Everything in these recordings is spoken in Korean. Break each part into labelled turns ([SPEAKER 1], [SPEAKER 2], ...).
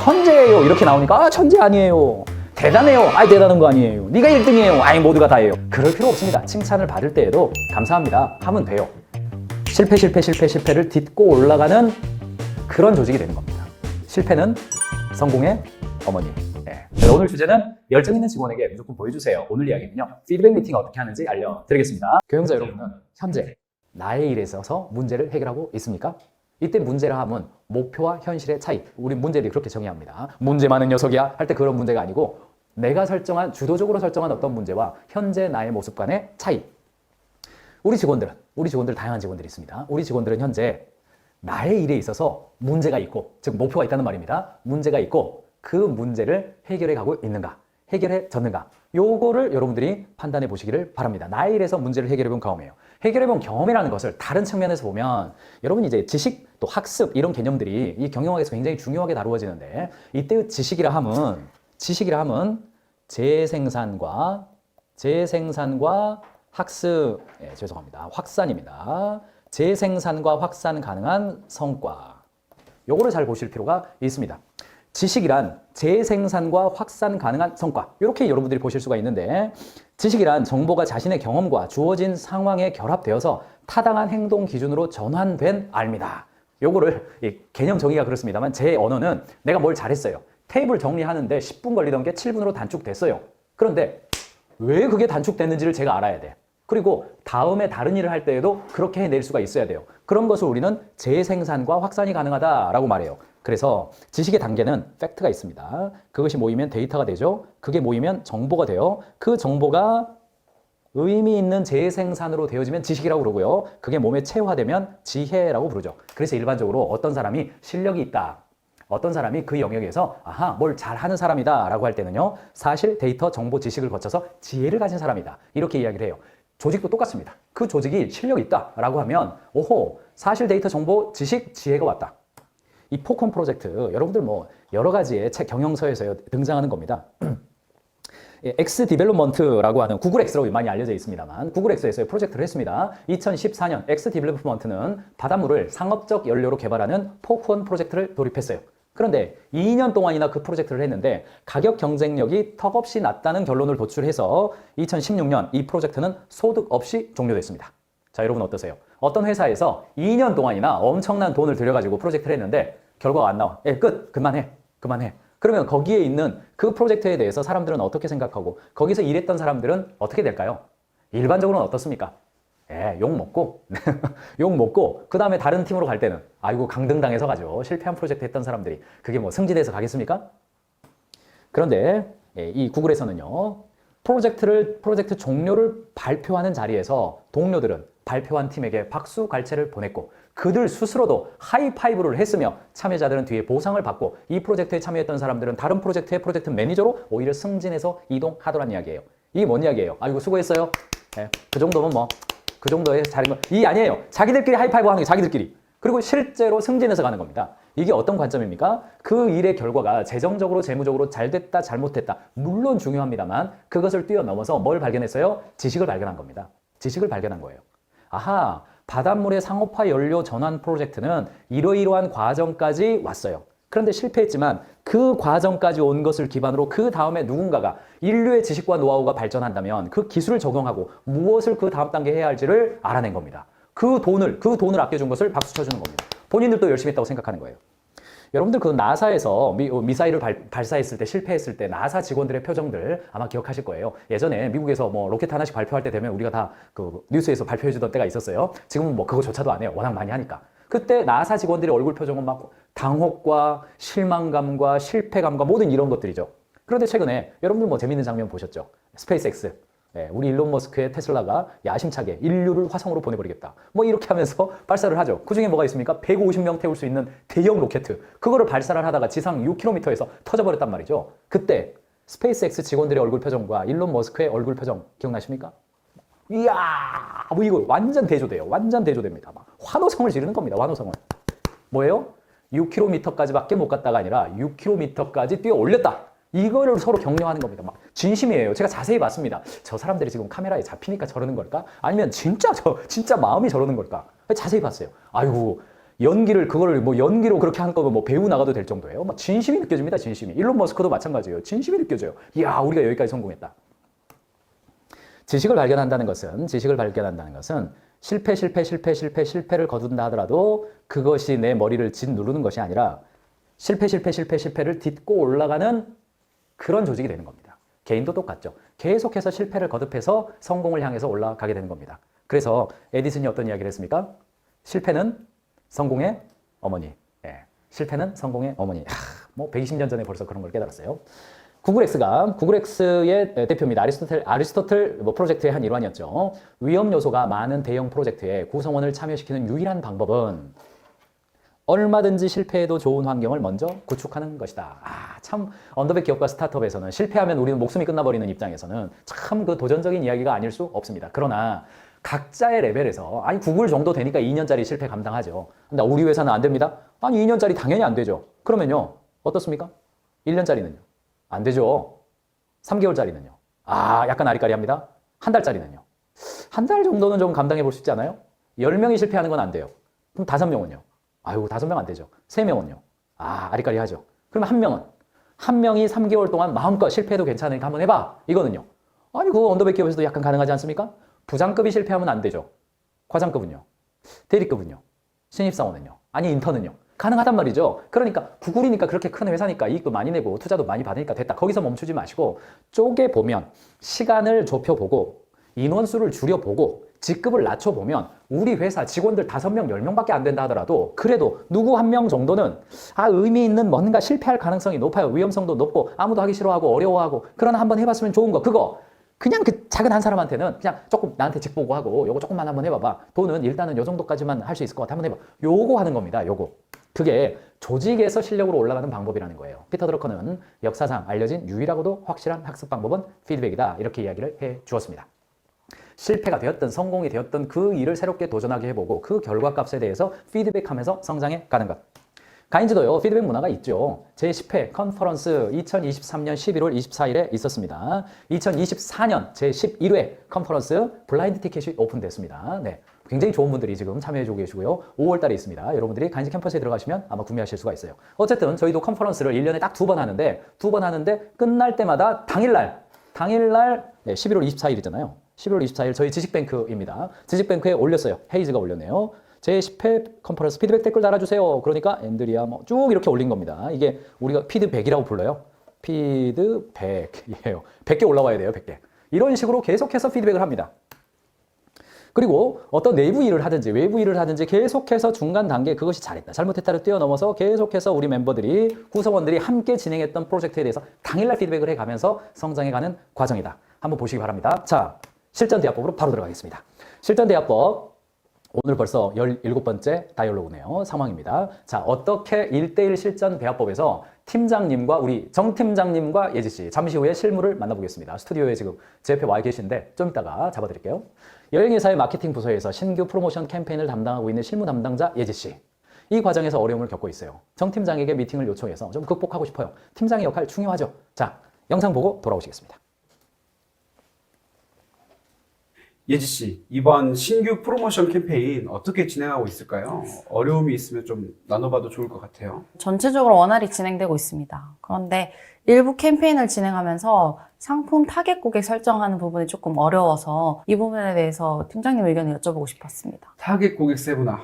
[SPEAKER 1] 천재예요 이렇게 나오니까 천재 아니에요. 대단해요. 대단한 거 아니에요. 네가 1등이에요. 모두가 다예요. 그럴 필요 없습니다. 칭찬을 받을 때에도 감사합니다 하면 돼요. 실패를 딛고 올라가는 그런 조직이 되는 겁니다. 실패는 성공의 어머니. 네. 오늘 주제는 열정 있는 직원에게 무조건 보여주세요. 오늘 이야기는요, 피드백 미팅 어떻게 하는지 알려드리겠습니다. 교육자 여러분은 현재 나의 일에 있어서 문제를 해결하고 있습니까? 이때 문제라 하면 목표와 현실의 차이. 우리 문제를 그렇게 정의합니다. 문제 많은 녀석이야 할 때 그런 문제가 아니고 내가 주도적으로 설정한 어떤 문제와 현재 나의 모습 간의 차이. 우리 직원들 다양한 직원들이 있습니다. 우리 직원들은 현재 나의 일에 있어서 문제가 있고, 즉 목표가 있다는 말입니다. 문제가 있고 그 문제를 해결해 가고 있는가, 해결해 졌는가, 요거를 여러분들이 판단해 보시기를 바랍니다. 나의 일에서 문제를 해결해 본 경험이에요. 해결해 본 경험이라는 것을 다른 측면에서 보면 여러분이 이제 지식, 또 학습 이런 개념들이 이 경영학에서 굉장히 중요하게 다루어지는데, 이때의 지식이라 함은 재생산과 학습, 죄송합니다. 확산입니다. 재생산과 확산 가능한 성과. 요거를 잘 보실 필요가 있습니다. 지식이란 재생산과 확산 가능한 성과. 이렇게 여러분들이 보실 수가 있는데, 지식이란 정보가 자신의 경험과 주어진 상황에 결합되어서 타당한 행동 기준으로 전환된 알입니다. 요거를 개념 정의가 그렇습니다만, 제 언어는 내가 뭘 잘했어요. 테이블 정리하는데 10분 걸리던 게 7분으로 단축됐어요. 그런데 왜 그게 단축됐는지를 제가 알아야 돼. 그리고 다음에 다른 일을 할 때에도 그렇게 해낼 수가 있어야 돼요. 그런 것을 우리는 재생산과 확산이 가능하다라고 말해요. 그래서 지식의 단계는 팩트가 있습니다. 그것이 모이면 데이터가 되죠. 그게 모이면 정보가 돼요. 그 정보가 의미 있는 재생산으로 되어지면 지식이라고 그러고요. 그게 몸에 체화되면 지혜라고 부르죠. 그래서 일반적으로 어떤 사람이 실력이 있다, 어떤 사람이 그 영역에서 뭘 잘하는 사람이다 라고 할 때는요, 사실 데이터, 정보, 지식을 거쳐서 지혜를 가진 사람이다, 이렇게 이야기를 해요. 조직도 똑같습니다. 그 조직이 실력이 있다 라고 하면 사실 데이터, 정보, 지식, 지혜가 왔다. 이 포콘 프로젝트, 여러분들 여러 가지의 책 경영서에서 등장하는 겁니다. X 디벨롭먼트라고 하는 구글 X로 많이 알려져 있습니다만, 구글 X에서 프로젝트를 했습니다. 2014년 X 디벨롭먼트는 바닷물을 상업적 연료로 개발하는 포콘 프로젝트를 돌입했어요. 그런데 2년 동안이나 그 프로젝트를 했는데 가격 경쟁력이 턱없이 낮다는 결론을 도출해서 2016년 이 프로젝트는 소득 없이 종료됐습니다. 자, 여러분 어떠세요? 어떤 회사에서 2년 동안이나 엄청난 돈을 들여가지고 프로젝트를 했는데 결과가 안 나와. 끝! 그만해. 그러면 거기에 있는 그 프로젝트에 대해서 사람들은 어떻게 생각하고 거기서 일했던 사람들은 어떻게 될까요? 일반적으로는 어떻습니까? 욕먹고 그 다음에 다른 팀으로 갈 때는 강등당해서 가죠. 실패한 프로젝트 했던 사람들이 그게 승진해서 가겠습니까? 그런데 이 구글에서는요, 프로젝트 종료를 발표하는 자리에서 동료들은 발표한 팀에게 박수 갈채를 보냈고 그들 스스로도 하이파이브를 했으며 참여자들은 뒤에 보상을 받고 이 프로젝트에 참여했던 사람들은 다른 프로젝트의 프로젝트 매니저로 오히려 승진해서 이동하더란 이야기예요. 이게 뭔 이야기예요? 수고했어요. 그 정도면 그 정도의 잘한 거 이 아니에요. 자기들끼리 하이파이브 하는 게 자기들끼리. 그리고 실제로 승진해서 가는 겁니다. 이게 어떤 관점입니까? 그 일의 결과가 재정적으로, 재무적으로 잘 됐다, 잘못됐다, 물론 중요합니다만 그것을 뛰어넘어서 뭘 발견했어요? 지식을 발견한 겁니다. 지식을 발견한 거예요. 바닷물의 상업화 연료 전환 프로젝트는 이러이러한 과정까지 왔어요. 그런데 실패했지만 그 과정까지 온 것을 기반으로 그 다음에 누군가가 인류의 지식과 노하우가 발전한다면 그 기술을 적용하고 무엇을 그 다음 단계에 해야 할지를 알아낸 겁니다. 그 돈을 아껴준 것을 박수 쳐주는 겁니다. 본인들도 열심히 했다고 생각하는 거예요. 여러분들 그 나사에서 미사일을 발사했을 때 실패했을 때 나사 직원들의 표정들 아마 기억하실 거예요. 예전에 미국에서 로켓 하나씩 발표할 때 되면 우리가 다 그 뉴스에서 발표해주던 때가 있었어요. 지금은 그거조차도 안 해요. 워낙 많이 하니까. 그때 나사 직원들의 얼굴 표정은 당혹과 실망감과 실패감과 모든 이런 것들이죠. 그런데 최근에 여러분들 재밌는 장면 보셨죠? 스페이스X. 우리 일론 머스크의 테슬라가 야심차게 인류를 화성으로 보내버리겠다. 이렇게 하면서 발사를 하죠. 그 중에 뭐가 있습니까? 150명 태울 수 있는 대형 로켓. 그거를 발사를 하다가 지상 6km에서 터져버렸단 말이죠. 그때 스페이스X 직원들의 얼굴 표정과 일론 머스크의 얼굴 표정 기억나십니까? 이야, 이거 완전 대조돼요. 완전 대조됩니다. 환호성을 지르는 겁니다. 환호성을. 뭐예요? 6km까지밖에 못 갔다가 아니라 6km까지 뛰어 올렸다. 이거를 서로 격려하는 겁니다. 진심이에요. 제가 자세히 봤습니다. 저 사람들이 지금 카메라에 잡히니까 저러는 걸까? 아니면 진짜 마음이 저러는 걸까? 자세히 봤어요. 연기를 그거를 뭐 연기로 그렇게 한 거면 뭐 배우 나가도 될 정도예요. 막 진심이 느껴집니다. 진심이. 일론 머스크도 마찬가지예요. 진심이 느껴져요. 이야, 우리가 여기까지 성공했다. 지식을 발견한다는 것은 실패를 거둔다 하더라도 그것이 내 머리를 짓누르는 것이 아니라 실패를 딛고 올라가는 그런 조직이 되는 겁니다. 개인도 똑같죠. 계속해서 실패를 거듭해서 성공을 향해서 올라가게 되는 겁니다. 그래서 에디슨이 어떤 이야기를 했습니까? 실패는 성공의 어머니. 예, 실패는 성공의 어머니. 뭐 120년 전에 벌써 그런 걸 깨달았어요. 구글X의 대표입니다. 아리스토텔 뭐 프로젝트의 한 일환이었죠. 위험 요소가 많은 대형 프로젝트에 구성원을 참여시키는 유일한 방법은 얼마든지 실패해도 좋은 환경을 먼저 구축하는 것이다. 참 언더백 기업과 스타트업에서는 실패하면 우리는 목숨이 끝나버리는 입장에서는 참 그 도전적인 이야기가 아닐 수 없습니다. 그러나 각자의 레벨에서 아니 구글 정도 되니까 2년짜리 실패 감당하죠. 근데 우리 회사는 안 됩니다. 아니 2년짜리 당연히 안 되죠. 그러면요 어떻습니까? 1년짜리는요? 안 되죠. 3개월짜리는요? 약간 아리까리합니다. 한 달짜리는요? 한 달 정도는 좀 감당해 볼 수 있지 않아요? 10명이 실패하는 건 안 돼요. 그럼 5명은요? 아유 5명 안 되죠. 3명은요? 아리까리하죠. 그럼 1명은? 1명이 3개월 동안 마음껏 실패해도 괜찮으니까 한번 해봐. 이거는요? 아니 그거 언더백 기업에서도 약간 가능하지 않습니까? 부장급이 실패하면 안 되죠. 과장급은요? 대리급은요? 신입사원은요? 아니 인턴은요? 가능하단 말이죠. 그러니까 구글이니까 그렇게 큰 회사니까 이익도 많이 내고 투자도 많이 받으니까 됐다. 거기서 멈추지 마시고 쪼개보면 시간을 좁혀보고 인원수를 줄여보고 직급을 낮춰보면 우리 회사 직원들 5명, 10명밖에 안 된다 하더라도 그래도 누구 한 명 정도는 의미 있는 뭔가 실패할 가능성이 높아요. 위험성도 높고 아무도 하기 싫어하고 어려워하고 그러나 한번 해봤으면 좋은 거 그거 그냥 그 작은 한 사람한테는 그냥 조금 나한테 직보고하고 요거 조금만 한번 해봐봐. 돈은 일단은 요 정도까지만 할 수 있을 것 같아. 한번 해봐. 요거 하는 겁니다. 요거. 그게 조직에서 실력으로 올라가는 방법이라는 거예요. 피터 드러커는 역사상 알려진 유일하고도 확실한 학습 방법은 피드백이다. 이렇게 이야기를 해 주었습니다. 실패가 되었든 성공이 되었든 그 일을 새롭게 도전하게 해보고 그 결과값에 대해서 피드백하면서 성장해 가는 것. 가인즈도요 피드백 문화가 있죠. 제10회 컨퍼런스 2023년 11월 24일에 있었습니다. 2024년 제11회 컨퍼런스 블라인드 티켓이 오픈됐습니다. 네, 굉장히 좋은 분들이 지금 참여해주고 계시고요. 5월 달에 있습니다. 여러분들이 가인즈 캠퍼스에 들어가시면 아마 구매하실 수가 있어요. 어쨌든 저희도 컨퍼런스를 1년에 딱 2번 하는데 끝날 때마다 당일날 11월 24일이잖아요. 11월 24일 저희 지식뱅크입니다. 지식뱅크에 올렸어요. 헤이즈가 올렸네요. 제10회 컨퍼런스 피드백 댓글 달아주세요. 그러니까 앤드리아 뭐 쭉 이렇게 올린 겁니다. 이게 우리가 피드백이라고 불러요. 피드백이에요. 100개 올라와야 돼요. 100개. 이런 식으로 계속해서 피드백을 합니다. 그리고 어떤 내부 일을 하든지 외부 일을 하든지 계속해서 중간 단계 그것이 잘했다, 잘못했다를 뛰어넘어서 계속해서 우리 멤버들이, 구성원들이 함께 진행했던 프로젝트에 대해서 당일날 피드백을 해가면서 성장해가는 과정이다. 한번 보시기 바랍니다. 자, 실전대화법으로 바로 들어가겠습니다. 실전대화법. 오늘 벌써 17번째 다이얼로그네요. 상황입니다. 자, 어떻게 1대1 실전 대화법에서 팀장님과 우리 정 팀장님과 예지 씨 잠시 후에 실무를 만나보겠습니다. 스튜디오에 지금 제 옆에 와 계신데 좀 이따가 잡아드릴게요. 여행회사의 마케팅 부서에서 신규 프로모션 캠페인을 담당하고 있는 실무 담당자 예지 씨. 이 과정에서 어려움을 겪고 있어요. 정 팀장에게 미팅을 요청해서 좀 극복하고 싶어요. 팀장의 역할 중요하죠. 자, 영상 보고 돌아오시겠습니다.
[SPEAKER 2] 예지 씨, 이번 신규 프로모션 캠페인 어떻게 진행하고 있을까요? 어려움이 있으면 좀 나눠봐도 좋을 것 같아요.
[SPEAKER 3] 전체적으로 원활히 진행되고 있습니다. 그런데 일부 캠페인을 진행하면서 상품 타겟 고객 설정하는 부분이 조금 어려워서 이 부분에 대해서 팀장님 의견을 여쭤보고 싶었습니다.
[SPEAKER 2] 타겟 고객 세분화,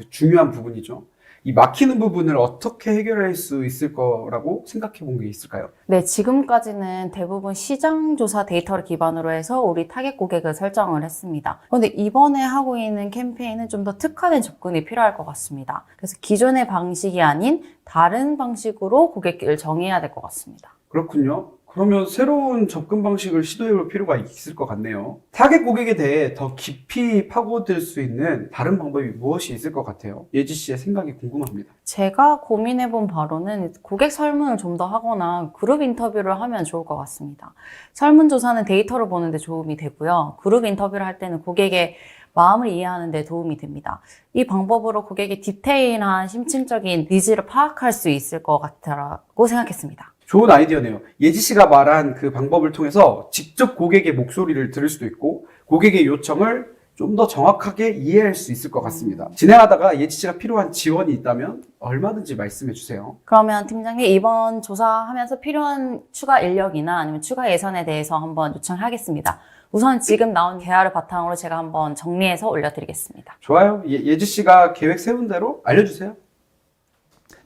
[SPEAKER 2] 이거 중요한 부분이죠. 이 막히는 부분을 어떻게 해결할 수 있을 거라고 생각해 본 게 있을까요?
[SPEAKER 3] 네, 지금까지는 대부분 시장 조사 데이터를 기반으로 해서 우리 타겟 고객을 설정을 했습니다. 그런데 이번에 하고 있는 캠페인은 좀 더 특화된 접근이 필요할 것 같습니다. 그래서 기존의 방식이 아닌 다른 방식으로 고객을 정해야 될 것 같습니다.
[SPEAKER 2] 그렇군요. 그러면 새로운 접근 방식을 시도해 볼 필요가 있을 것 같네요. 타겟 고객에 대해 더 깊이 파고들 수 있는 다른 방법이 무엇이 있을 것 같아요? 예지 씨의 생각이 궁금합니다.
[SPEAKER 3] 제가 고민해본 바로는 고객 설문을 좀 더 하거나 그룹 인터뷰를 하면 좋을 것 같습니다. 설문조사는 데이터를 보는데 도움이 되고요. 그룹 인터뷰를 할 때는 고객의 마음을 이해하는 데 도움이 됩니다. 이 방법으로 고객의 디테일한 심층적인 니즈를 파악할 수 있을 것 같다고 생각했습니다.
[SPEAKER 2] 좋은 아이디어네요. 예지 씨가 말한 그 방법을 통해서 직접 고객의 목소리를 들을 수도 있고 고객의 요청을 좀 더 정확하게 이해할 수 있을 것 같습니다. 진행하다가 예지 씨가 필요한 지원이 있다면 얼마든지 말씀해 주세요.
[SPEAKER 3] 그러면 팀장님 이번 조사하면서 필요한 추가 인력이나 아니면 추가 예산에 대해서 한번 요청하겠습니다. 우선 지금 나온 대화를 바탕으로 제가 한번 정리해서 올려드리겠습니다.
[SPEAKER 2] 좋아요. 예지 씨가 계획 세운 대로 알려주세요.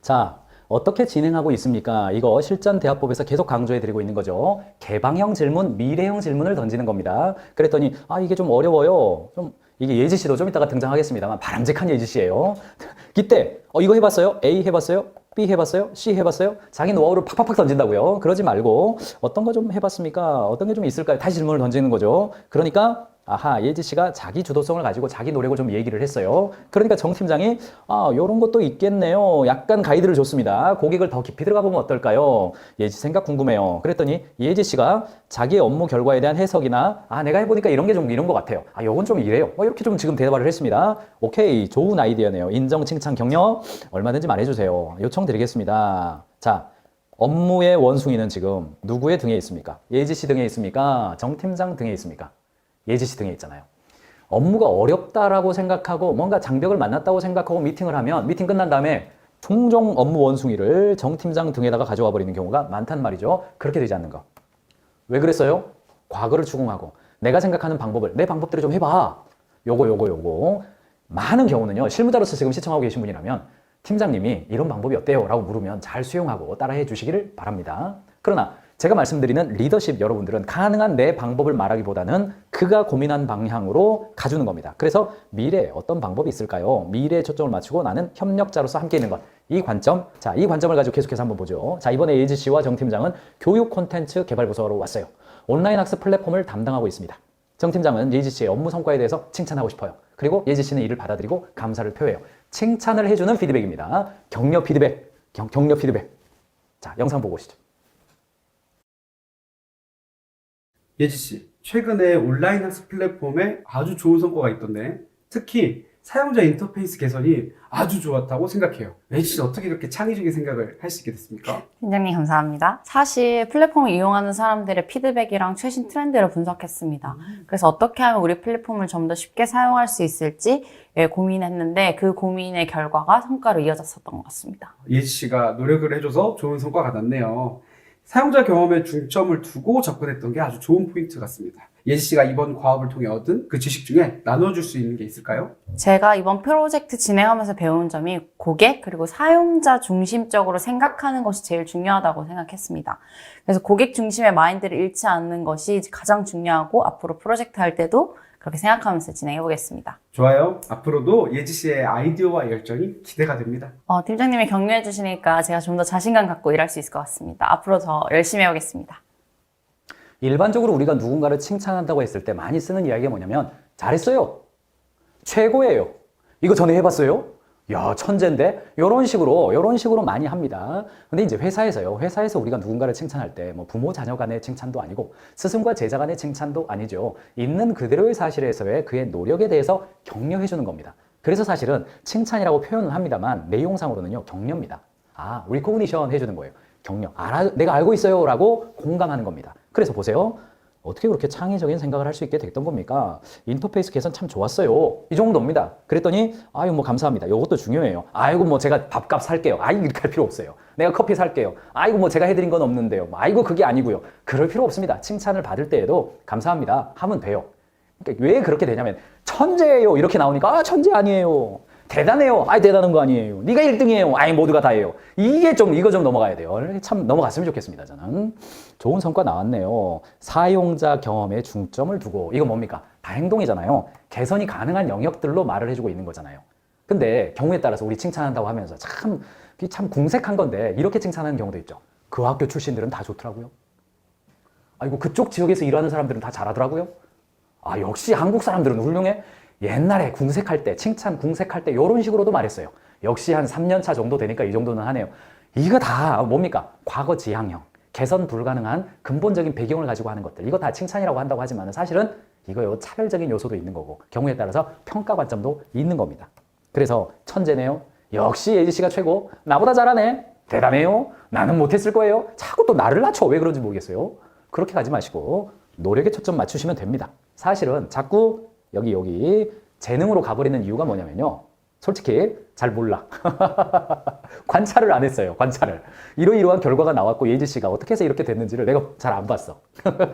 [SPEAKER 1] 자, 어떻게 진행하고 있습니까? 이거 실전 대화법에서 계속 강조해드리고 있는 거죠. 개방형 질문, 미래형 질문을 던지는 겁니다. 그랬더니 이게 좀 어려워요. 이게 예지 씨도 좀 이따가 등장하겠습니다만 바람직한 예지 씨예요. 이때 이거 해봤어요? A 해봤어요? B 해봤어요? C 해봤어요? 자기 노하우를 팍팍팍 던진다고요. 그러지 말고 어떤 거 좀 해봤습니까? 어떤 게 좀 있을까요? 다시 질문을 던지는 거죠. 그러니까 예지 씨가 자기 주도성을 가지고 자기 노력을 좀 얘기를 했어요. 그러니까 정 팀장이 요런 것도 있겠네요. 약간 가이드를 줬습니다. 고객을 더 깊이 들어가 보면 어떨까요? 예지 생각 궁금해요. 그랬더니 예지 씨가 자기의 업무 결과에 대한 해석이나 내가 해보니까 이런 게 좀 이런 것 같아요. 요건 좀 이래요. 이렇게 좀 지금 대화를 했습니다. 오케이, 좋은 아이디어네요. 인정, 칭찬, 격려 얼마든지 말해주세요. 요청드리겠습니다. 자, 업무의 원숭이는 지금 누구의 등에 있습니까? 예지 씨 등에 있습니까? 정 팀장 등에 있습니까? 예지 씨 등에 있잖아요. 업무가 어렵다라고 생각하고 뭔가 장벽을 만났다고 생각하고 미팅을 하면 미팅 끝난 다음에 종종 업무 원숭이를 정 팀장 등에다가 가져와 버리는 경우가 많단 말이죠. 그렇게 되지 않는 거. 왜 그랬어요? 과거를 추궁하고 내가 생각하는 방법을 내 방법대로 좀 해봐. 요거. 많은 경우는요. 실무자로서 지금 시청하고 계신 분이라면 팀장님이 이런 방법이 어때요? 라고 물으면 잘 수용하고 따라해 주시기를 바랍니다. 그러나 제가 말씀드리는 리더십 여러분들은 가능한 내 방법을 말하기보다는 그가 고민한 방향으로 가주는 겁니다. 그래서 미래에 어떤 방법이 있을까요? 미래에 초점을 맞추고 나는 협력자로서 함께 있는 것. 이 관점. 자, 이 관점을 가지고 계속해서 한번 보죠. 자, 이번에 예지 씨와 정 팀장은 교육 콘텐츠 개발 부서로 왔어요. 온라인 학습 플랫폼을 담당하고 있습니다. 정 팀장은 예지 씨의 업무 성과에 대해서 칭찬하고 싶어요. 그리고 예지 씨는 이를 받아들이고 감사를 표해요. 칭찬을 해주는 피드백입니다. 격려 피드백. 격려 피드백. 자, 영상 보고 오시죠.
[SPEAKER 2] 예지 씨, 최근에 온라인 학습 플랫폼에 아주 좋은 성과가 있던데 특히 사용자 인터페이스 개선이 아주 좋았다고 생각해요. 예지 씨는 어떻게 그렇게 창의적인 생각을 할 수 있게 됐습니까?
[SPEAKER 3] 팀장님 감사합니다. 사실 플랫폼을 이용하는 사람들의 피드백이랑 최신 트렌드를 분석했습니다. 그래서 어떻게 하면 우리 플랫폼을 좀 더 쉽게 사용할 수 있을지 고민했는데 그 고민의 결과가 성과로 이어졌었던 것 같습니다.
[SPEAKER 2] 예지 씨가 노력을 해줘서 좋은 성과가 났네요. 사용자 경험에 중점을 두고 접근했던 게 아주 좋은 포인트 같습니다. 예지 씨가 이번 과업을 통해 얻은 그 지식 중에 나눠줄 수 있는 게 있을까요?
[SPEAKER 3] 제가 이번 프로젝트 진행하면서 배운 점이 고객 그리고 사용자 중심적으로 생각하는 것이 제일 중요하다고 생각했습니다. 그래서 고객 중심의 마인드를 잃지 않는 것이 가장 중요하고 앞으로 프로젝트 할 때도 그렇게 생각하면서 진행해 보겠습니다.
[SPEAKER 2] 좋아요. 앞으로도 예지 씨의 아이디어와 열정이 기대가 됩니다.
[SPEAKER 3] 팀장님이 격려해 주시니까 제가 좀 더 자신감 갖고 일할 수 있을 것 같습니다. 앞으로 더 열심히 해보겠습니다.
[SPEAKER 1] 일반적으로 우리가 누군가를 칭찬한다고 했을 때 많이 쓰는 이야기가 뭐냐면 잘했어요. 최고예요. 이거 전에 해봤어요? 야, 천재인데? 이런 식으로 많이 합니다. 근데 이제 회사에서 우리가 누군가를 칭찬할 때 뭐 부모 자녀 간의 칭찬도 아니고 스승과 제자 간의 칭찬도 아니죠. 있는 그대로의 사실에서의 그의 노력에 대해서 격려해 주는 겁니다. 그래서 사실은 칭찬이라고 표현은 합니다만 내용상으로는요, 격려입니다. 리코그니션 해주는 거예요. 격려. 내가 알고 있어요. 라고 공감하는 겁니다. 그래서 보세요. 어떻게 그렇게 창의적인 생각을 할 수 있게 됐던 겁니까? 인터페이스 개선 참 좋았어요. 이 정도입니다. 그랬더니 뭐 감사합니다. 이것도 중요해요. 뭐 제가 밥값 살게요. 이렇게 할 필요 없어요. 내가 커피 살게요. 뭐 제가 해드린 건 없는데요. 그게 아니고요. 그럴 필요 없습니다. 칭찬을 받을 때에도 감사합니다 하면 돼요. 그러니까 왜 그렇게 되냐면 천재예요 이렇게 나오니까 천재 아니에요. 대단해요. 대단한 거 아니에요. 네가 1등이에요. 모두가 다예요. 이거 좀 넘어가야 돼요. 참 넘어갔으면 좋겠습니다. 저는. 좋은 성과 나왔네요. 사용자 경험에 중점을 두고. 이거 뭡니까? 다행동이잖아요. 개선이 가능한 영역들로 말을 해주고 있는 거잖아요. 근데 경우에 따라서 우리 칭찬한다고 하면서 참 궁색한 건데 이렇게 칭찬하는 경우도 있죠. 그 학교 출신들은 다 좋더라고요. 그쪽 지역에서 일하는 사람들은 다 잘하더라고요. 역시 한국 사람들은 훌륭해. 옛날에 궁색할 때, 칭찬 궁색할 때 이런 식으로도 말했어요. 역시 한 3년 차 정도 되니까 이 정도는 하네요. 이거 다 뭡니까? 과거 지향형, 개선 불가능한 근본적인 배경을 가지고 하는 것들. 이거 다 칭찬이라고 한다고 하지만 사실은 이거요 차별적인 요소도 있는 거고 경우에 따라서 평가 관점도 있는 겁니다. 그래서 천재네요. 역시 예지 씨가 최고. 나보다 잘하네. 대단해요. 나는 못했을 거예요. 자꾸 또 나를 낮춰. 왜 그런지 모르겠어요. 그렇게 가지 마시고 노력에 초점 맞추시면 됩니다. 사실은 자꾸 여기 재능으로 가버리는 이유가 뭐냐면요. 솔직히 잘 몰라. 관찰을 안 했어요. 관찰을. 이러이러한 결과가 나왔고 예지 씨가 어떻게 해서 이렇게 됐는지를 내가 잘 안 봤어.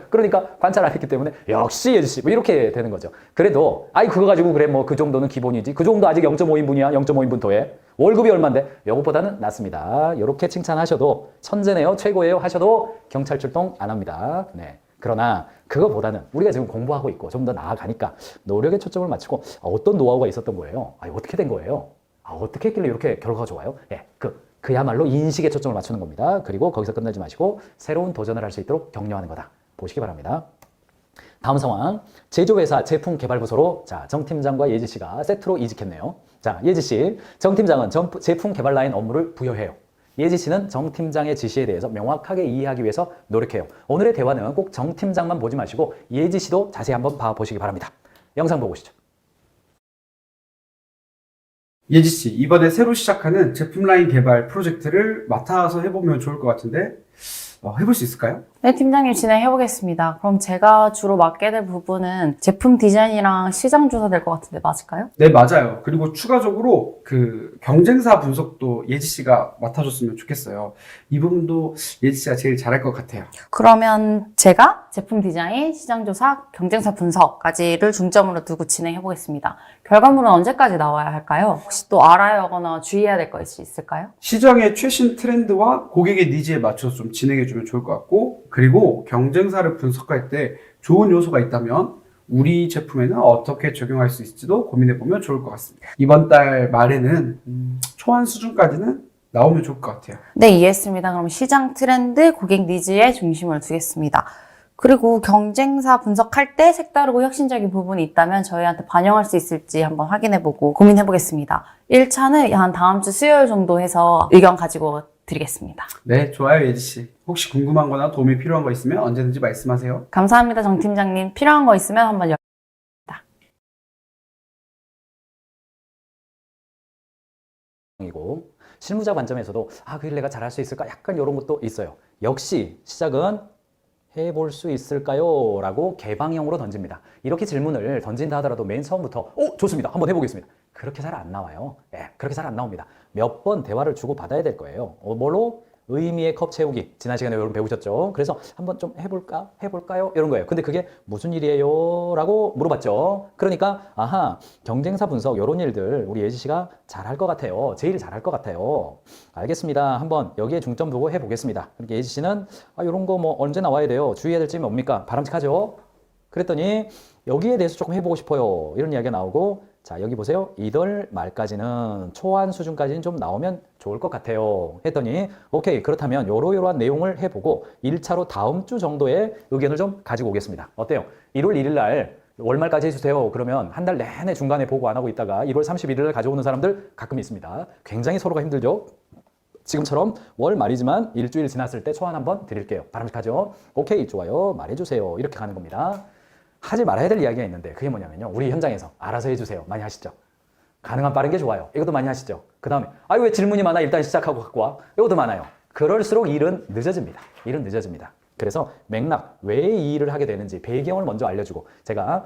[SPEAKER 1] 그러니까 관찰 안 했기 때문에 역시 예지 씨 뭐 이렇게 되는 거죠. 그래도 아이 그거 가지고 그래 뭐 그 정도는 기본이지. 그 정도 아직 0.5인분이야. 0.5인분 더해. 월급이 얼만데? 요것보다는 낫습니다. 이렇게 칭찬하셔도 천재네요. 최고예요. 하셔도 경찰 출동 안 합니다. 네. 그러나 그거보다는 우리가 지금 공부하고 있고 좀 더 나아가니까 노력에 초점을 맞추고 어떤 노하우가 있었던 거예요? 어떻게 된 거예요? 어떻게 했길래 이렇게 결과가 좋아요? 예, 그야말로 인식에 초점을 맞추는 겁니다. 그리고 거기서 끝나지 마시고 새로운 도전을 할 수 있도록 격려하는 거다. 보시기 바랍니다. 다음 상황, 제조회사 제품개발부서로 자, 정 팀장과 예지 씨가 세트로 이직했네요. 자, 예지 씨, 정 팀장은 제품 개발 라인 업무를 부여해요. 예지 씨는 정 팀장의 지시에 대해서 명확하게 이해하기 위해서 노력해요. 오늘의 대화는 꼭 정 팀장만 보지 마시고 예지 씨도 자세히 한번 봐보시기 바랍니다. 영상 보고 오시죠.
[SPEAKER 2] 예지 씨, 이번에 새로 시작하는 제품 라인 개발 프로젝트를 맡아서 해보면 좋을 것 같은데 해볼 수 있을까요?
[SPEAKER 3] 네, 팀장님 진행해보겠습니다. 그럼 제가 주로 맡게 될 부분은 제품 디자인이랑 시장 조사 될 것 같은데 맞을까요?
[SPEAKER 2] 네, 맞아요. 그리고 추가적으로 그 경쟁사 분석도 예지 씨가 맡아줬으면 좋겠어요. 이 부분도 예지 씨가 제일 잘할 것 같아요.
[SPEAKER 3] 그러면 제가 제품 디자인, 시장 조사, 경쟁사 분석까지를 중점으로 두고 진행해보겠습니다. 결과물은 언제까지 나와야 할까요? 혹시 또 알아야 하거나 주의해야 될 것이 있을까요?
[SPEAKER 2] 시장의 최신 트렌드와 고객의 니즈에 맞춰서 좀 진행해주면 좋을 것 같고, 그리고 경쟁사를 분석할 때 좋은 요소가 있다면 우리 제품에는 어떻게 적용할 수 있을지도 고민해보면 좋을 것 같습니다. 이번 달 말에는 초안 수준까지는 나오면 좋을 것 같아요.
[SPEAKER 3] 네, 이해했습니다. 그럼 시장 트렌드, 고객 니즈에 중심을 두겠습니다. 그리고 경쟁사 분석할 때 색다르고 혁신적인 부분이 있다면 저희한테 반영할 수 있을지 한번 확인해보고 고민해보겠습니다. 1차는 한 다음 주 수요일 정도 해서 의견 가지고 드리겠습니다.
[SPEAKER 2] 네, 좋아요, 예지 씨. 혹시 궁금한 거나 도움이 필요한 거 있으면 언제든지 말씀하세요.
[SPEAKER 3] 감사합니다, 정 팀장님. 필요한 거 있으면 한번
[SPEAKER 1] 이고 실무자 관점에서도 그 일 내가 잘할 수 있을까? 약간 이런 것도 있어요. 역시 시작은 해볼 수 있을까요? 라고 개방형으로 던집니다. 이렇게 질문을 던진다 하더라도 맨 처음부터 좋습니다. 한번 해보겠습니다. 그렇게 잘 안 나와요. 그렇게 잘 안 나옵니다. 몇 번 대화를 주고 받아야 될 거예요. 뭘로? 의미의 컵 채우기. 지난 시간에 여러분 배우셨죠? 그래서 한번 좀 해볼까요? 이런 거예요. 근데 그게 무슨 일이에요? 라고 물어봤죠. 그러니까 경쟁사 분석 이런 일들 우리 예지 씨가 잘할 것 같아요. 제일 잘할 것 같아요. 알겠습니다. 한번 여기에 중점 두고 해보겠습니다. 그러니까 예지 씨는 이런 거 뭐 언제 나와야 돼요? 주의해야 될 점이 뭡니까? 바람직하죠? 그랬더니 여기에 대해서 조금 해보고 싶어요. 이런 이야기가 나오고 자 여기 보세요. 이달 말까지는 초안 수준까지는 좀 나오면 좋을 것 같아요. 했더니 오케이 그렇다면 요러요러한 내용을 해보고 1차로 다음 주 정도의 의견을 좀 가지고 오겠습니다. 어때요? 1월 1일 날 월말까지 해주세요. 그러면 한 달 내내 중간에 보고 안 하고 있다가 1월 31일 날 가져오는 사람들 가끔 있습니다. 굉장히 서로가 힘들죠? 지금처럼 월 말이지만 일주일 지났을 때 초안 한번 드릴게요. 바람직하죠? 오케이 좋아요. 말해주세요. 이렇게 가는 겁니다. 하지 말아야 될 이야기가 있는데 그게 뭐냐면요. 우리 현장에서 알아서 해주세요. 많이 하시죠? 가능한 빠른 게 좋아요. 이것도 많이 하시죠? 그 다음에 왜 질문이 많아? 일단 시작하고 갖고 와. 이것도 많아요. 그럴수록 일은 늦어집니다. 일은 늦어집니다. 그래서 맥락, 왜 이 일을 하게 되는지 배경을 먼저 알려주고 제가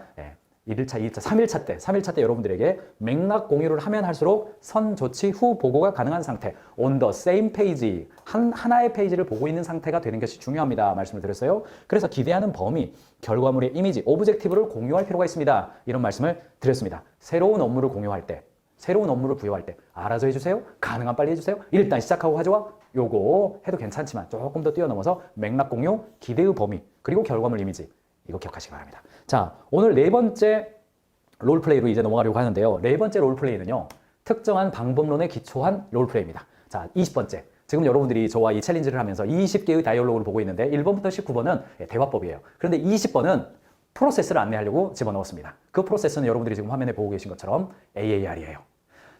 [SPEAKER 1] 1일차, 2일차, 3일차 때 여러분들에게 맥락 공유를 하면 할수록 선 조치 후 보고가 가능한 상태 on the same page, 하나의 페이지를 보고 있는 상태가 되는 것이 중요합니다. 말씀을 드렸어요. 그래서 기대하는 범위, 결과물의 이미지, 오브젝티브를 공유할 필요가 있습니다. 이런 말씀을 드렸습니다. 새로운 업무를 공유할 때, 새로운 업무를 부여할 때 알아서 해주세요. 가능한 빨리 해주세요. 일단 시작하고 가져와. 요거 해도 괜찮지만 조금 더 뛰어넘어서 맥락 공유, 기대의 범위, 그리고 결과물 이미지. 이거 기억하시기 바랍니다. 자, 오늘 네 번째 롤플레이로 이제 넘어가려고 하는데요. 네 번째 롤플레이는요. 특정한 방법론에 기초한 롤플레이입니다. 자, 20번째. 지금 여러분들이 저와 이 챌린지를 하면서 20개의 다이얼로그를 보고 있는데 1번부터 19번은 대화법이에요. 그런데 20번은 프로세스를 안내하려고 집어넣었습니다. 그 프로세스는 여러분들이 지금 화면에 보고 계신 것처럼 AAR이에요.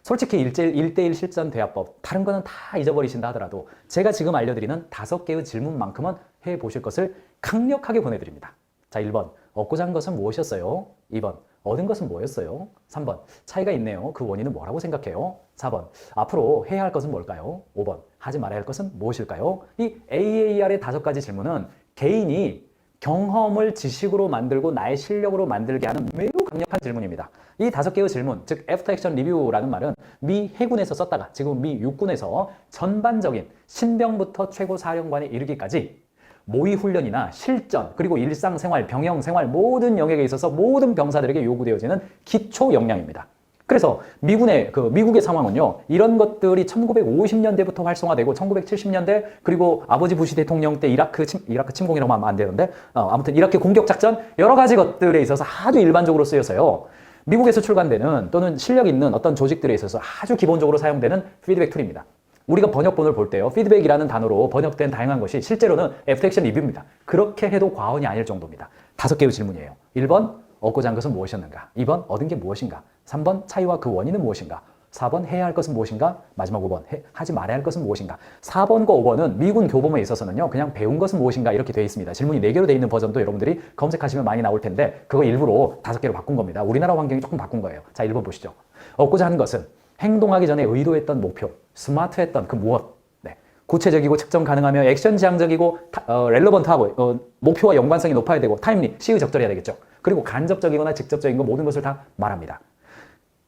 [SPEAKER 1] 솔직히 1대1 실전 대화법, 다른 거는 다 잊어버리신다 하더라도 제가 지금 알려드리는 5개의 질문만큼은 해보실 것을 강력하게 보내드립니다. 자, 1번, 얻고자 한 것은 무엇이었어요? 2번, 얻은 것은 뭐였어요? 3번, 차이가 있네요. 그 원인은 뭐라고 생각해요? 4번, 앞으로 해야 할 것은 뭘까요? 5번, 하지 말아야 할 것은 무엇일까요? 이 AAR의 5가지 질문은 개인이 경험을 지식으로 만들고 나의 실력으로 만들게 하는 매우 강력한 질문입니다. 이 5개의 질문, 즉 애프터 액션 리뷰라는 말은 미 해군에서 썼다가 지금 미 육군에서 전반적인 신병부터 최고 사령관에 이르기까지 모의 훈련이나 실전, 그리고 일상생활, 병영생활 모든 영역에 있어서 모든 병사들에게 요구되어지는 기초 역량입니다. 그래서 미국의 상황은요, 이런 것들이 1950년대부터 활성화되고 1970년대 그리고 아버지 부시 대통령 때 이라크 침공이라고 하면 안 되는데 아무튼 이라크 공격 작전 여러 가지 것들에 있어서 아주 일반적으로 쓰여서요. 미국에서 출간되는 또는 실력 있는 어떤 조직들에 있어서 아주 기본적으로 사용되는 피드백 툴입니다. 우리가 번역본을 볼 때요, 피드백이라는 단어로 번역된 다양한 것이 실제로는 애프터 액션 리뷰입니다. 그렇게 해도 과언이 아닐 정도입니다. 5개의 질문이에요. 1번, 얻고자 한 것은 무엇이었는가? 2번, 얻은 게 무엇인가? 3번, 차이와 그 원인은 무엇인가? 4번, 해야 할 것은 무엇인가? 마지막 5번, 하지 말아야 할 것은 무엇인가? 4번과 5번은 미군 교범에 있어서는요, 그냥 배운 것은 무엇인가? 이렇게 되어 있습니다. 질문이 4개로 되어 있는 버전도 여러분들이 검색하시면 많이 나올 텐데, 그거 일부러 5개로 바꾼 겁니다. 우리나라 환경이 조금 바꾼 거예요. 자, 1번 보시죠. 얻고자 하는 것은 행동하기 전에 의도했던 목표, 스마트했던 그 무엇, 네. 구체적이고 측정 가능하며 액션 지향적이고 relevant하고 목표와 연관성이 높아야 되고 타임리, 시의 적절해야 되겠죠. 그리고 간접적이거나 직접적인 거 모든 것을 다 말합니다.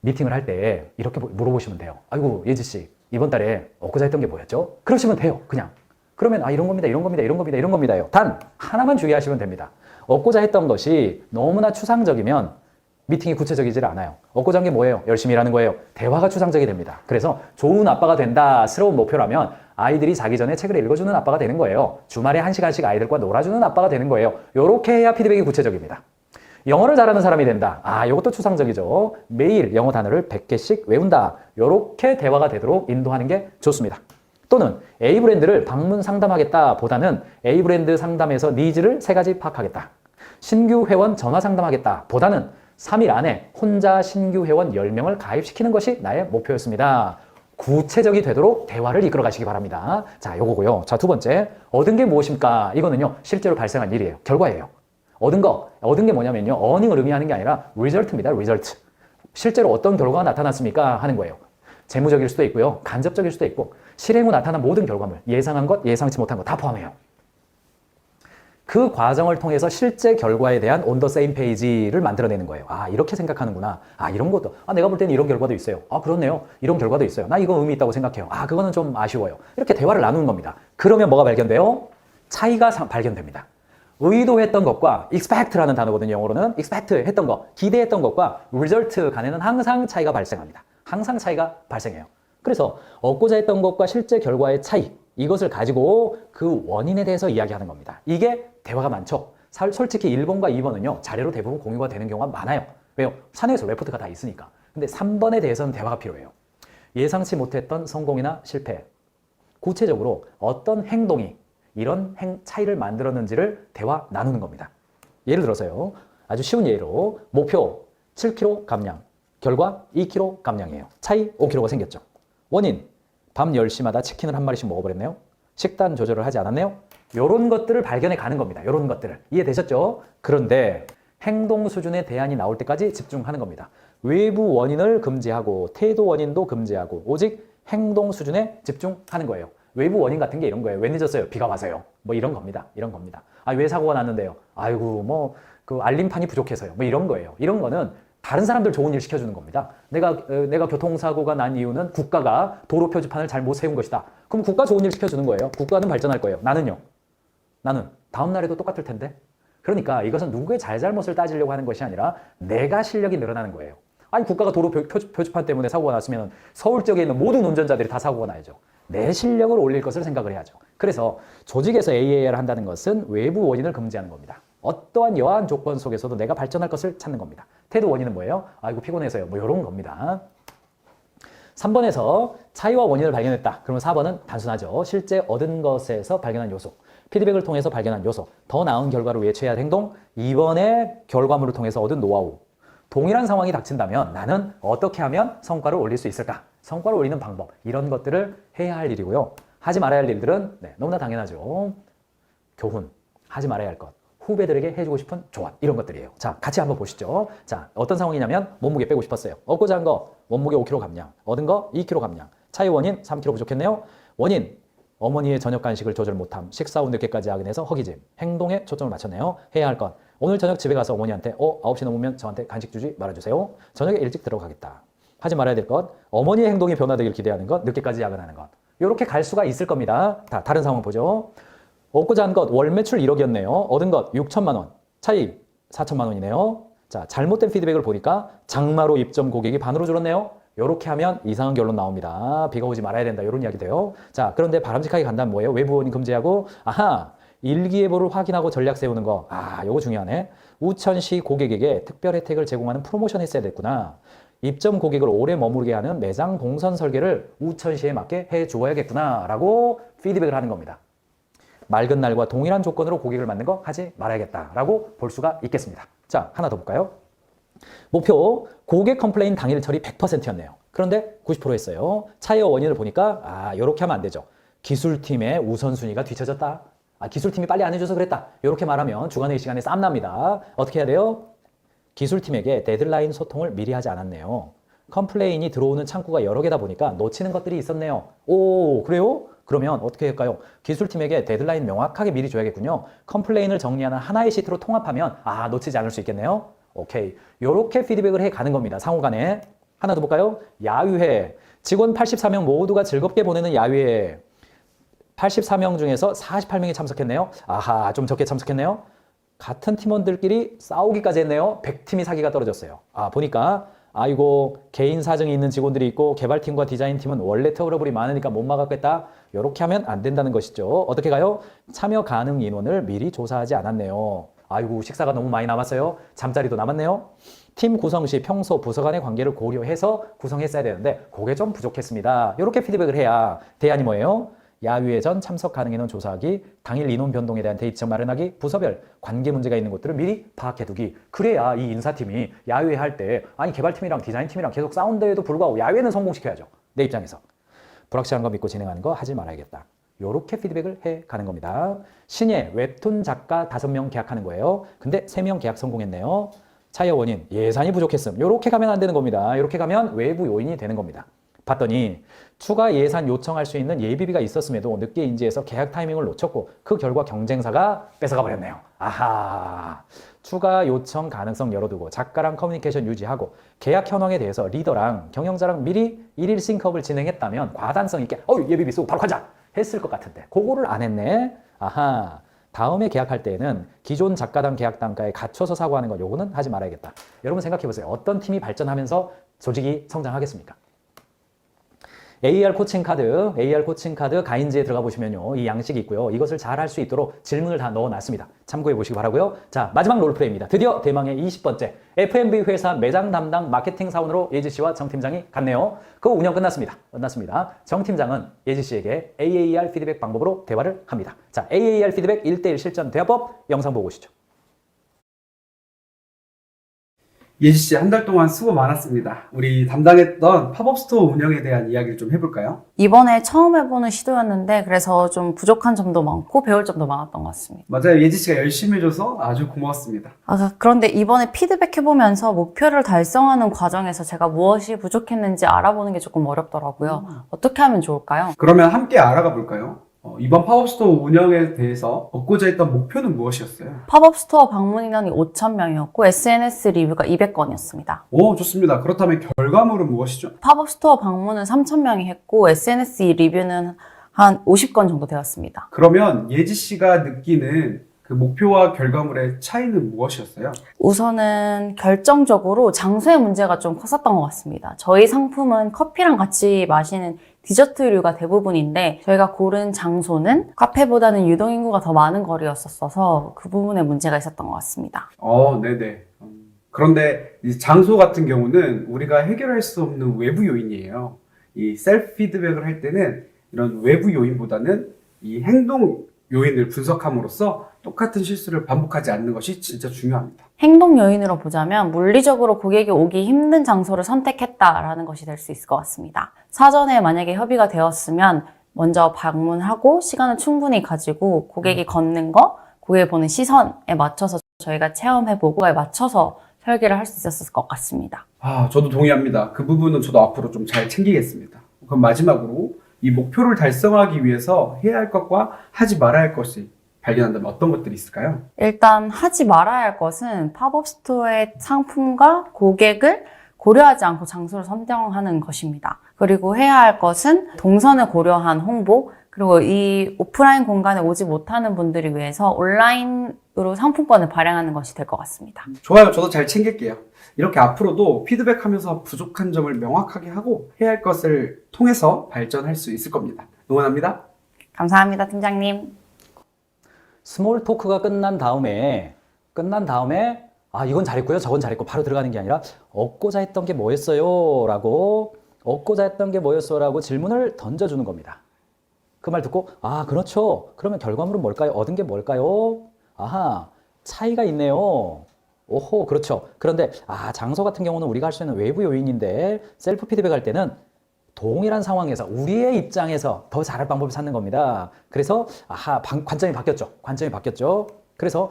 [SPEAKER 1] 미팅을 할 때 이렇게 물어보시면 돼요. 아이고 예지 씨 이번 달에 얻고자 했던 게 뭐였죠? 그러시면 돼요. 그냥. 그러면 이런 겁니다. 이런 겁니다. 이런 겁니다. 이런 겁니다요. 단 하나만 주의하시면 됩니다. 얻고자 했던 것이 너무나 추상적이면 미팅이 구체적이질 않아요. 얻고자 한 게 뭐예요? 열심히 일하는 거예요. 대화가 추상적이 됩니다. 그래서 좋은 아빠가 된다스러운 목표라면 아이들이 자기 전에 책을 읽어주는 아빠가 되는 거예요. 주말에 1시간씩 아이들과 놀아주는 아빠가 되는 거예요. 이렇게 해야 피드백이 구체적입니다. 영어를 잘하는 사람이 된다. 이것도 추상적이죠. 매일 영어 단어를 100개씩 외운다. 이렇게 대화가 되도록 인도하는 게 좋습니다. 또는 A 브랜드를 방문 상담하겠다 보다는 A 브랜드 상담에서 니즈를 3가지 파악하겠다. 신규 회원 전화 상담하겠다 보다는 3일 안에 혼자 신규 회원 10명을 가입시키는 것이 나의 목표였습니다. 구체적이 되도록 대화를 이끌어 가시기 바랍니다. 자, 요거고요. 자, 2번째. 얻은 게 무엇입니까? 이거는요, 실제로 발생한 일이에요. 결과예요. 얻은 게 뭐냐면요, earning을 의미하는 게 아니라 result입니다. result. 실제로 어떤 결과가 나타났습니까? 하는 거예요. 재무적일 수도 있고요, 간접적일 수도 있고, 실행 후 나타난 모든 결과물, 예상한 것, 예상치 못한 것 다 포함해요. 그 과정을 통해서 실제 결과에 대한 on the same page를 만들어내는 거예요. 이렇게 생각하는구나. 이런 것도. 내가 볼 때는 이런 결과도 있어요. 그렇네요. 이런 결과도 있어요. 나 이거 의미 있다고 생각해요. 그거는 좀 아쉬워요. 이렇게 대화를 나누는 겁니다. 그러면 뭐가 발견돼요? 차이가 발견됩니다. 의도했던 것과 expect라는 단어거든요. 영어로는 expect 했던 것, 기대했던 것과 result 간에는 항상 차이가 발생합니다. 항상 차이가 발생해요. 그래서 얻고자 했던 것과 실제 결과의 차이, 이것을 가지고 그 원인에 대해서 이야기하는 겁니다. 이게 대화가 많죠. 솔직히 1번과 2번은요, 자료로 대부분 공유가 되는 경우가 많아요. 왜요? 사내에서 레포트가 다 있으니까. 근데 3번에 대해서는 대화가 필요해요. 예상치 못했던 성공이나 실패. 구체적으로 어떤 행동이 이런 차이를 만들었는지를 대화 나누는 겁니다. 예를 들어서요, 아주 쉬운 예로 목표 7kg 감량, 결과 2kg 감량이에요. 차이 5kg가 생겼죠. 원인, 밤 10시마다 치킨을 한 마리씩 먹어버렸네요. 식단 조절을 하지 않았네요. 이런 것들을 발견해 가는 겁니다. 이런 것들을. 이해되셨죠? 그런데 행동 수준의 대안이 나올 때까지 집중하는 겁니다. 외부 원인을 금지하고 태도 원인도 금지하고 오직 행동 수준에 집중하는 거예요. 외부 원인 같은 게 이런 거예요. 왜 늦었어요? 비가 와서요. 뭐 이런 겁니다. 이런 겁니다. 왜 사고가 났는데요? 아이고 그 알림판이 부족해서요. 뭐 이런 거예요. 이런 거는 다른 사람들 좋은 일 시켜주는 겁니다. 내가 교통사고가 난 이유는 국가가 도로 표지판을 잘 못 세운 것이다. 그럼 국가 좋은 일 시켜주는 거예요. 국가는 발전할 거예요. 나는요? 나는 다음 날에도 똑같을 텐데. 그러니까 이것은 누구의 잘잘못을 따지려고 하는 것이 아니라 내가 실력이 늘어나는 거예요. 국가가 도로 표지판 때문에 사고가 났으면 서울 지역에 있는 모든 운전자들이 다 사고가 나야죠. 내 실력을 올릴 것을 생각을 해야죠. 그래서 조직에서 AAR을 한다는 것은 외부 원인을 금지하는 겁니다. 어떠한 여한 조건 속에서도 내가 발전할 것을 찾는 겁니다. 태도 원인은 뭐예요? 아이고 피곤해서요. 뭐 이런 겁니다. 3번에서 차이와 원인을 발견했다. 그러면 4번은 단순하죠. 실제 얻은 것에서 발견한 요소, 피드백을 통해서 발견한 요소, 더 나은 결과를 위해 취해야 할 행동, 2번의 결과물을 통해서 얻은 노하우. 동일한 상황이 닥친다면 나는 어떻게 하면 성과를 올릴 수 있을까? 성과를 올리는 방법, 이런 것들을 해야 할 일이고요. 하지 말아야 할 일들은 너무나 당연하죠. 교훈, 하지 말아야 할 것, 후배들에게 해주고 싶은 조언, 이런 것들이에요. 자, 같이 한번 보시죠. 자, 어떤 상황이냐면 몸무게 빼고 싶었어요. 얻고자 한 거 몸무게 5kg 감량, 얻은 거 2kg 감량. 차이 원인 3kg 부족했네요. 원인, 어머니의 저녁 간식을 조절 못함, 식사 후 늦게까지 야근해서 허기짐, 행동에 초점을 맞췄네요. 해야 할 건 오늘 저녁 집에 가서 어머니한테 9시 넘으면 저한테 간식 주지 말아주세요. 저녁에 일찍 들어가겠다. 하지 말아야 될 것, 어머니의 행동이 변화되길 기대하는 것, 늦게까지 야근하는 것. 이렇게 갈 수가 있을 겁니다. 다른 상황 보죠. 얻고자 한 것, 월 매출 1억이었네요. 얻은 것 6천만 원, 차이 4천만 원이네요. 자, 잘못된 피드백을 보니까 장마로 입점 고객이 반으로 줄었네요. 이렇게 하면 이상한 결론 나옵니다. 비가 오지 말아야 된다. 이런 이야기 돼요. 자, 그런데 바람직하게 간다면 뭐예요? 외부 원인 금지하고, 일기예보를 확인하고 전략 세우는 거. 요거 중요하네. 우천시 고객에게 특별 혜택을 제공하는 프로모션 했어야 됐구나. 입점 고객을 오래 머무르게 하는 매장 동선 설계를 우천시에 맞게 해주어야겠구나. 라고 피드백을 하는 겁니다. 맑은 날과 동일한 조건으로 고객을 만든 거 하지 말아야겠다라고 볼 수가 있겠습니다. 자, 하나 더 볼까요? 목표, 고객 컴플레인 당일 처리 100%였네요. 그런데 90% 했어요. 차이의 원인을 보니까 이렇게 하면 안 되죠. 기술팀의 우선순위가 뒤처졌다. 기술팀이 빨리 안 해줘서 그랬다. 이렇게 말하면 주간회의 시간에 쌈 납니다. 어떻게 해야 돼요? 기술팀에게 데드라인 소통을 미리 하지 않았네요. 컴플레인이 들어오는 창구가 여러 개다 보니까 놓치는 것들이 있었네요. 오, 그래요? 그러면 어떻게 할까요? 기술팀에게 데드라인 명확하게 미리 줘야겠군요. 컴플레인을 정리하는 하나의 시트로 통합하면 놓치지 않을 수 있겠네요. 오케이. 요렇게 피드백을 해 가는 겁니다. 상호 간에. 하나 더 볼까요? 야유회. 직원 84명 모두가 즐겁게 보내는 야유회. 84명 중에서 48명이 참석했네요. 좀 적게 참석했네요. 같은 팀원들끼리 싸우기까지 했네요. 100팀이 사기가 떨어졌어요. 보니까 개인 사정이 있는 직원들이 있고 개발팀과 디자인팀은 원래 트러블이 많으니까 못 막았겠다. 이렇게 하면 안 된다는 것이죠. 어떻게 가요? 참여 가능 인원을 미리 조사하지 않았네요. 식사가 너무 많이 남았어요. 잠자리도 남았네요. 팀 구성 시 평소 부서 간의 관계를 고려해서 구성했어야 되는데 그게 좀 부족했습니다. 이렇게 피드백을 해야 대안이 뭐예요? 야유회 전 참석 가능 인원 조사하기, 당일 인원 변동에 대한 대입점 마련하기, 부서별 관계 문제가 있는 것들을 미리 파악해두기. 그래야 이 인사팀이 야유회 할 때 개발팀이랑 디자인팀이랑 계속 싸운데에도 불구하고 야유회는 성공시켜야죠. 내 입장에서. 불확실한 거 믿고 진행하는 거 하지 말아야겠다. 요렇게 피드백을 해 가는 겁니다. 신예, 웹툰 작가 5명 계약하는 거예요. 근데 3명 계약 성공했네요. 차이의 원인, 예산이 부족했음. 요렇게 가면 안 되는 겁니다. 이렇게 가면 외부 요인이 되는 겁니다. 봤더니 추가 예산 요청할 수 있는 예비비가 있었음에도 늦게 인지해서 계약 타이밍을 놓쳤고 그 결과 경쟁사가 뺏어가 버렸네요. 추가 요청 가능성 열어두고 작가랑 커뮤니케이션 유지하고 계약 현황에 대해서 리더랑 경영자랑 미리 일일 싱크업을 진행했다면 과단성 있게 예비비 쓰고 바로 가자 했을 것 같은데 그거를 안 했네. 다음에 계약할 때에는 기존 작가당 계약 단가에 갖춰서 사고하는 거 요거는 하지 말아야겠다. 여러분 생각해 보세요. 어떤 팀이 발전하면서 조직이 성장하겠습니까? AR 코칭카드 가인즈에 들어가 보시면요. 이 양식이 있고요. 이것을 잘 할 수 있도록 질문을 다 넣어놨습니다. 참고해 보시기 바라고요. 자, 마지막 롤플레이입니다. 드디어 대망의 20번째. F&B 회사 매장 담당 마케팅 사원으로 예지 씨와 정 팀장이 갔네요. 그 운영 끝났습니다. 정 팀장은 예지 씨에게 AAR 피드백 방법으로 대화를 합니다. 자, AAR 피드백 1:1 실전 대화법 영상 보고 오시죠.
[SPEAKER 2] 예지 씨, 한 달 동안 수고 많았습니다. 우리 담당했던 팝업 스토어 운영에 대한 이야기를 좀 해볼까요?
[SPEAKER 3] 이번에 처음 해보는 시도였는데 그래서 좀 부족한 점도 많고 배울 점도 많았던 것 같습니다.
[SPEAKER 2] 맞아요. 예지 씨가 열심히 해줘서 아주 고마웠습니다.
[SPEAKER 3] 그런데 이번에 피드백해보면서 목표를 달성하는 과정에서 제가 무엇이 부족했는지 알아보는 게 조금 어렵더라고요. 어떻게 하면 좋을까요?
[SPEAKER 2] 그러면 함께 알아가 볼까요? 이번 팝업 스토어 운영에 대해서 얻고자 했던 목표는 무엇이었어요?
[SPEAKER 3] 팝업 스토어 방문 인원이 5,000명이었고 SNS 리뷰가 200건이었습니다.
[SPEAKER 2] 오, 좋습니다. 그렇다면 결과물은 무엇이죠?
[SPEAKER 3] 팝업 스토어 방문은 3,000명이 했고 SNS 리뷰는 한 50건 정도 되었습니다.
[SPEAKER 2] 그러면 예지 씨가 느끼는 그 목표와 결과물의 차이는 무엇이었어요?
[SPEAKER 3] 우선은 결정적으로 장소의 문제가 좀 컸었던 것 같습니다. 저희 상품은 커피랑 같이 마시는 디저트류가 대부분인데 저희가 고른 장소는 카페보다는 유동인구가 더 많은 거리였어서 그 부분에 문제가 있었던 것 같습니다.
[SPEAKER 2] 네네. 그런데 이 장소 같은 경우는 우리가 해결할 수 없는 외부 요인이에요. 이 셀프 피드백을 할 때는 이런 외부 요인보다는 이 행동 요인을 분석함으로써 똑같은 실수를 반복하지 않는 것이 진짜 중요합니다.
[SPEAKER 3] 행동 요인으로 보자면 물리적으로 고객이 오기 힘든 장소를 선택했다라는 것이 될 수 있을 것 같습니다. 사전에 만약에 협의가 되었으면 먼저 방문하고 시간을 충분히 가지고 고객이 걷는 거, 고객이 보는 시선에 맞춰서 저희가 체험해보고 그에 맞춰서 설계를 할 수 있었을 것 같습니다.
[SPEAKER 2] 저도 동의합니다. 그 부분은 저도 앞으로 좀 잘 챙기겠습니다. 그럼 마지막으로 이 목표를 달성하기 위해서 해야 할 것과 하지 말아야 할 것이 발견한다면 어떤 것들이 있을까요?
[SPEAKER 3] 일단 하지 말아야 할 것은 팝업 스토어의 상품과 고객을 고려하지 않고 장소를 선정하는 것입니다. 그리고 해야 할 것은 동선을 고려한 홍보, 그리고 이 오프라인 공간에 오지 못하는 분들을 위해서 온라인으로 상품권을 발행하는 것이 될 것 같습니다.
[SPEAKER 2] 좋아요. 저도 잘 챙길게요. 이렇게 앞으로도 피드백하면서 부족한 점을 명확하게 하고 해야 할 것을 통해서 발전할 수 있을 겁니다. 응원합니다.
[SPEAKER 3] 감사합니다, 팀장님.
[SPEAKER 1] 스몰 토크가 끝난 다음에 아 이건 잘했고요 저건 잘했고 바로 들어가는 게 아니라 얻고자 했던 게 뭐였어요? 라고 얻고자 했던 게 뭐였어? 라고 질문을 던져주는 겁니다. 그 말 듣고 아 그렇죠. 그러면 결과물은 뭘까요? 얻은 게 뭘까요? 아하 차이가 있네요. 오호 그렇죠. 그런데 장소 같은 경우는 우리가 할 수 있는 외부 요인인데 셀프 피드백 할 때는 동일한 상황에서 우리의 입장에서 더 잘할 방법을 찾는 겁니다. 그래서 관점이 바뀌었죠. 그래서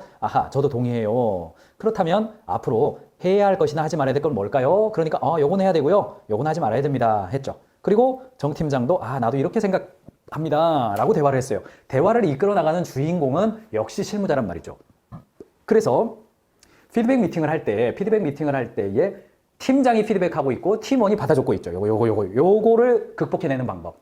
[SPEAKER 1] 저도 동의해요. 그렇다면 앞으로 해야 할 것이나 하지 말아야 될 건 뭘까요? 그러니까 요건 해야 되고요. 요건 하지 말아야 됩니다. 했죠. 그리고 정 팀장도 나도 이렇게 생각합니다. 라고 대화를 했어요. 대화를 이끌어 나가는 주인공은 역시 실무자란 말이죠. 그래서 피드백 미팅을 할 때에 팀장이 피드백하고 있고 팀원이 받아줬고 있죠. 요거를 극복해내는 방법.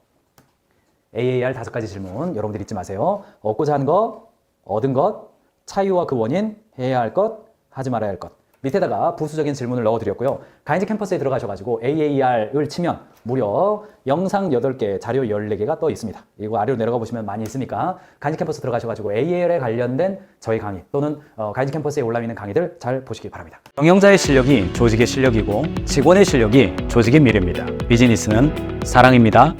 [SPEAKER 1] AAR 5가지 질문 여러분들 잊지 마세요. 얻고자 한 것, 얻은 것, 차이와 그 원인, 해야 할 것, 하지 말아야 할 것. 밑에다가 부수적인 질문을 넣어드렸고요. 가인즈 캠퍼스에 들어가셔가지고 AAR을 치면 무려 영상 8개, 자료 14개가 떠 있습니다. 이거 아래로 내려가 보시면 많이 있으니까 가인즈 캠퍼스 들어가셔가지고 AAR에 관련된 저희 강의 또는 가인즈 캠퍼스에 올라 있는 강의들 잘 보시기 바랍니다. 경영자의 실력이 조직의 실력이고 직원의 실력이 조직의 미래입니다. 비즈니스는 사랑입니다.